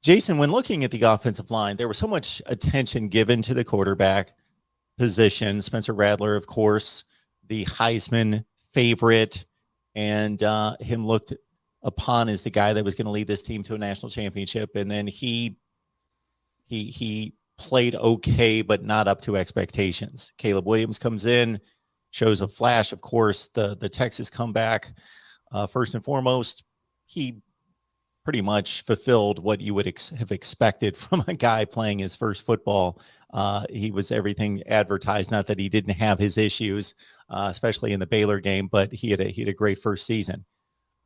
Jason, when looking at the offensive line, there was so much attention given to the quarterback position. Spencer Rattler, of course, the Heisman favorite, and him looked upon as the guy that was going to lead this team to a national championship. And then he played okay, but not up to expectations. Caleb Williams comes in, shows a flash. Of course, the Texas comeback. First and foremost, he pretty much fulfilled what you would have expected from a guy playing his first football. He was everything advertised. Not that he didn't have his issues, especially in the Baylor game, but he had a great first season.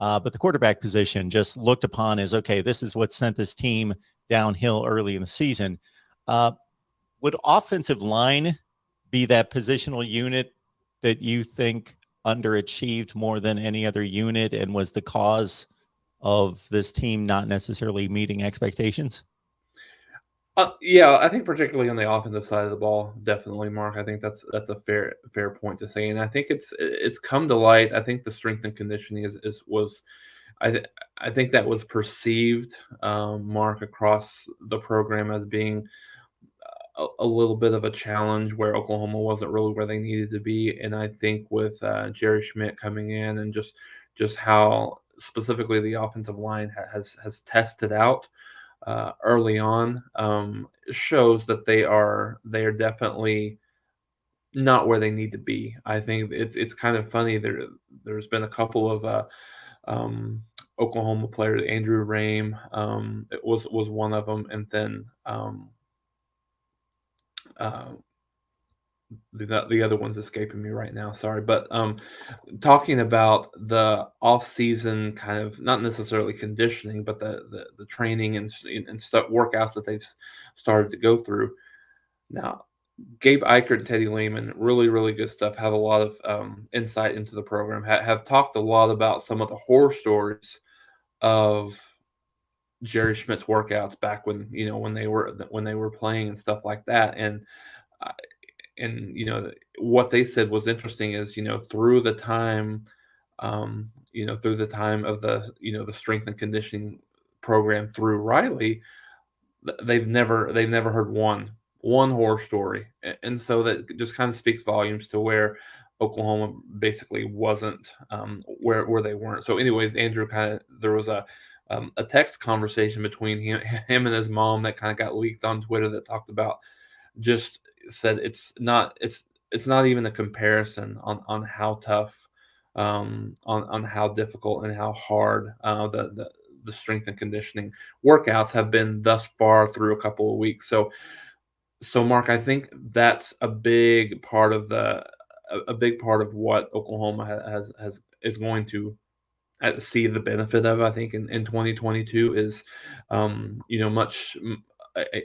But the quarterback position just looked upon as, okay, this is what sent this team downhill early in the season. Would offensive line be that positional unit that you think underachieved more than any other unit and was the cause of this team not necessarily meeting expectations? Yeah, I think particularly on the offensive side of the ball, definitely, Mark. I think that's a fair point to say, and I think it's come to light. I think the strength and conditioning was, I think that was perceived, Mark, across the program as being a little bit of a challenge where Oklahoma wasn't really where they needed to be, and I think with Jerry Schmidt coming in and just how specifically the offensive line has tested out early on, shows that they are definitely not where they need to be. I think it's kind of funny. There's been a couple of Oklahoma players. Andrew Rame it was one of them, and then uh, the other one's escaping me right now. Sorry, but talking about the off season kind of not necessarily conditioning, but the training and stuff workouts that they've started to go through now. Gabe Eichert and Teddy Lehman, really good stuff. Have a lot of insight into the program. Have talked a lot about some of the horror stories of Jerry Schmidt's workouts back when when they were playing and stuff like that. Uh, and what they said was interesting is through the time, through the time of the strength and conditioning program through Riley, they've never heard one horror story, and so that just kind of speaks volumes to where Oklahoma basically wasn't where they weren't. So, anyways, Andrew there was a text conversation between him and his mom that kind of got leaked on Twitter that talked about just said it's not even a comparison on how tough, on how difficult and how hard the strength and conditioning workouts have been thus far through a couple of weeks. So Mark, I think that's a big part of what Oklahoma has is going to see the benefit of. I think in 2022 is much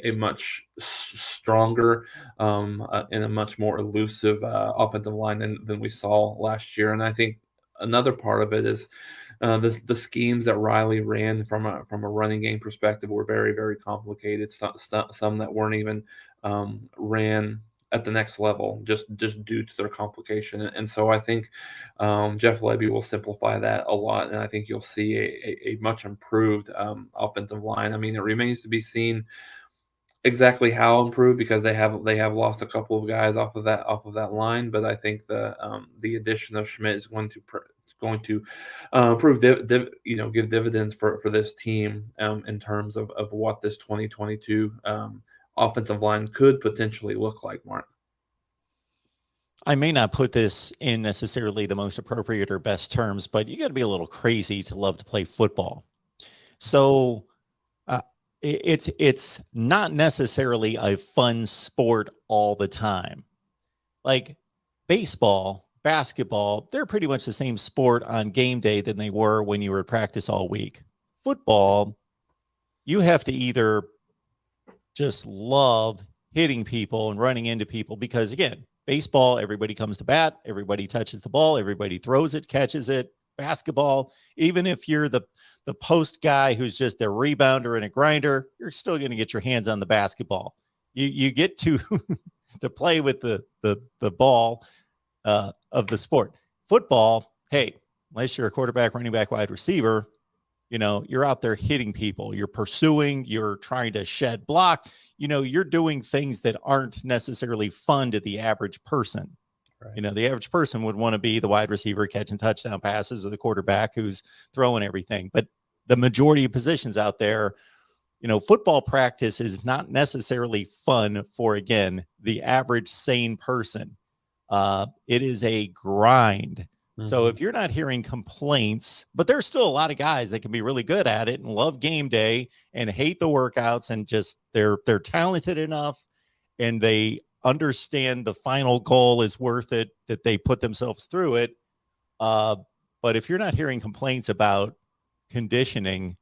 a much stronger and a much more elusive offensive line than we saw last year. And I think another part of it is the schemes that Riley ran from a running game perspective were very complicated. Some that weren't even ran at the next level just due to their complication. And so I think Jeff Lebby will simplify that a lot, and I think you'll see a much improved offensive line. I mean, it remains to be seen exactly how improved because they have lost a couple of guys off of that line, but I think the addition of Schmidt is going to prove give dividends for this team in terms of what this 2022 offensive line could potentially look like, Mark. I may not put this in necessarily the most appropriate or best terms, but you got to be a little crazy to love to play football. So it's not necessarily a fun sport all the time. Like baseball, basketball, they're pretty much the same sport on game day than they were when you were at practice all week. Football, you have to either just love hitting people and running into people because, again, baseball, everybody comes to bat, everybody touches the ball, everybody throws it, catches it. Basketball, even if you're the post guy who's just a rebounder and a grinder, you're still going to get your hands on the basketball. You get to to play with the ball of the sport. Football, hey, unless you're a quarterback, running back, wide receiver, you're out there hitting people, you're pursuing, you're trying to shed block, you're doing things that aren't necessarily fun to the average person. Right. The average person would want to be the wide receiver catching touchdown passes or the quarterback who's throwing everything. But the majority of positions out there, football practice is not necessarily fun for, again, the average sane person. It is a grind. So if you're not hearing complaints, but there's still a lot of guys that can be really good at it and love game day and hate the workouts, and just they're talented enough and they understand the final goal is worth it, that they put themselves through it. But if you're not hearing complaints about conditioning,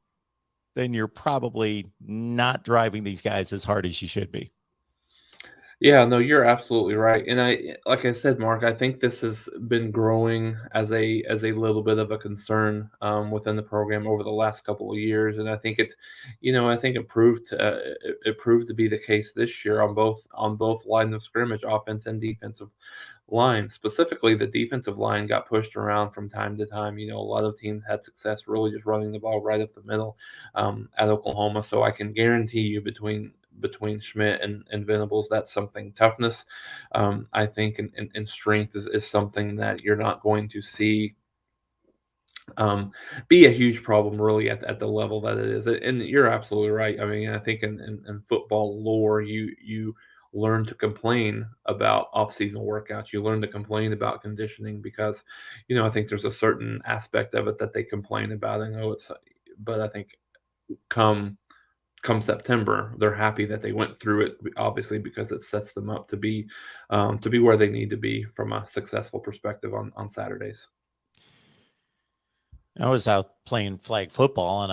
then you're probably not driving these guys as hard as you should be. Yeah, no, you're absolutely right. And like I said, Mark, I think this has been growing as a little bit of a concern within the program over the last couple of years. And I think it proved to be the case this year on both lines of scrimmage, offense and defensive line. Specifically, the defensive line got pushed around from time to time. A lot of teams had success really just running the ball right up the middle at Oklahoma. So I can guarantee you between Schmidt and Venables, that's something. Toughness, I think, and strength is something that you're not going to see be a huge problem really at the level that it is. And you're absolutely right. I mean, I think in football lore, you learn to complain about off-season workouts. You learn to complain about conditioning because, I think there's a certain aspect of it that they complain about. I know but I think come September, they're happy that they went through it, obviously, because it sets them up to be where they need to be from a successful perspective on Saturdays. I was out playing flag football in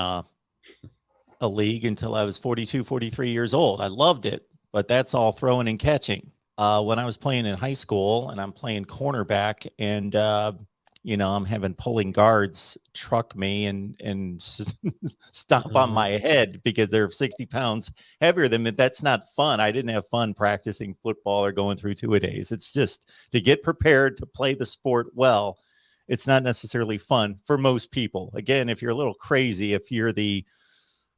a league until I was 42, 43 years old. I loved it, but that's all throwing and catching. When I was playing in high school and I'm playing cornerback, and I'm having pulling guards truck me and stomp on my head because they're 60 pounds heavier than me. That's not fun. I didn't have fun practicing football or going through two-a-days. It's just to get prepared to play the sport well. It's not necessarily fun for most people. Again, if you're a little crazy, if you're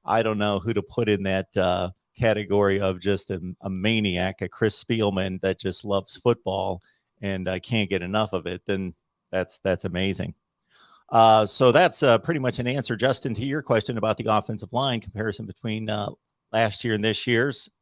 I don't know who to put in that category of just a maniac, a Chris Spielman that just loves football and I can't get enough of it, then that's amazing. So that's pretty much an answer, Justin, to your question about the offensive line comparison between last year and this year's.